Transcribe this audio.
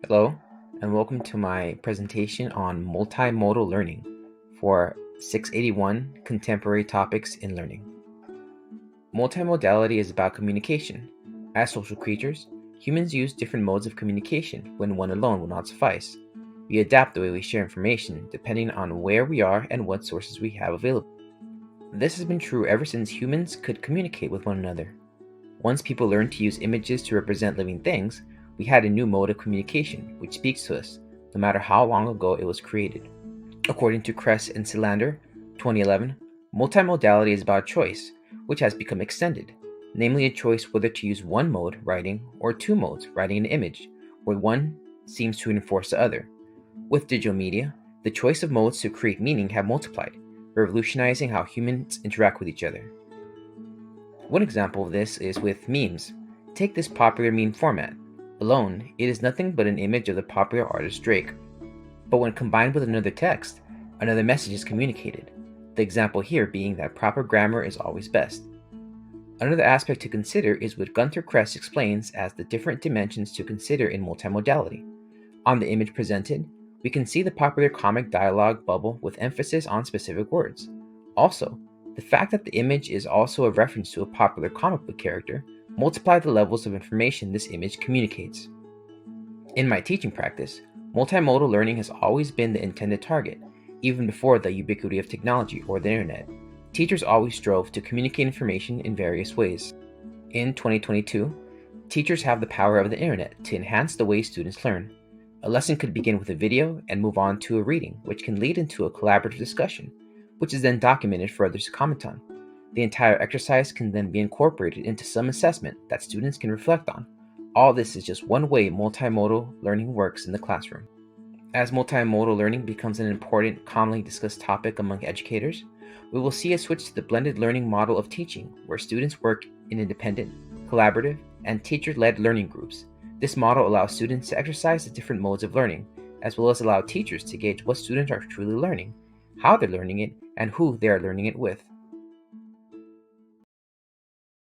Hello, and welcome to my presentation on multimodal learning for 681 Contemporary Topics in Learning. Multimodality is about communication. As social creatures, humans use different modes of communication when one alone will not suffice. We adapt the way we share information depending on where we are and what sources we have available. This has been true ever since humans could communicate with one another. Once people learned to use images to represent living things, we had a new mode of communication which speaks to us, no matter how long ago it was created. According to Kress and Silander, 2011, multimodality is about choice, which has become extended, namely a choice whether to use one mode, writing, or two modes, writing an image, where one seems to enforce the other. With digital media, the choice of modes to create meaning have multiplied, revolutionizing how humans interact with each other. One example of this is with memes. Take this popular meme format. Alone, it is nothing but an image of the popular artist Drake. But when combined with another text, another message is communicated. The example here being that proper grammar is always best. Another aspect to consider is what Gunther Kress explains as the different dimensions to consider in multimodality. On the image presented, we can see the popular comic dialogue bubble with emphasis on specific words. Also, the fact that the image is also a reference to a popular comic book character multiply the levels of information this image communicates. In my teaching practice, multimodal learning has always been the intended target, even before the ubiquity of technology or the internet. Teachers always strove to communicate information in various ways. In 2022, teachers have the power of the internet to enhance the way students learn. A lesson could begin with a video and move on to a reading, which can lead into a collaborative discussion, which is then documented for others to comment on. The entire exercise can then be incorporated into some assessment that students can reflect on. All this is just one way multimodal learning works in the classroom. As multimodal learning becomes an important, commonly discussed topic among educators, we will see a switch to the blended learning model of teaching, where students work in independent, collaborative, and teacher-led learning groups. This model allows students to exercise the different modes of learning, as well as allow teachers to gauge what students are truly learning, how they're learning it, and who they are learning it with.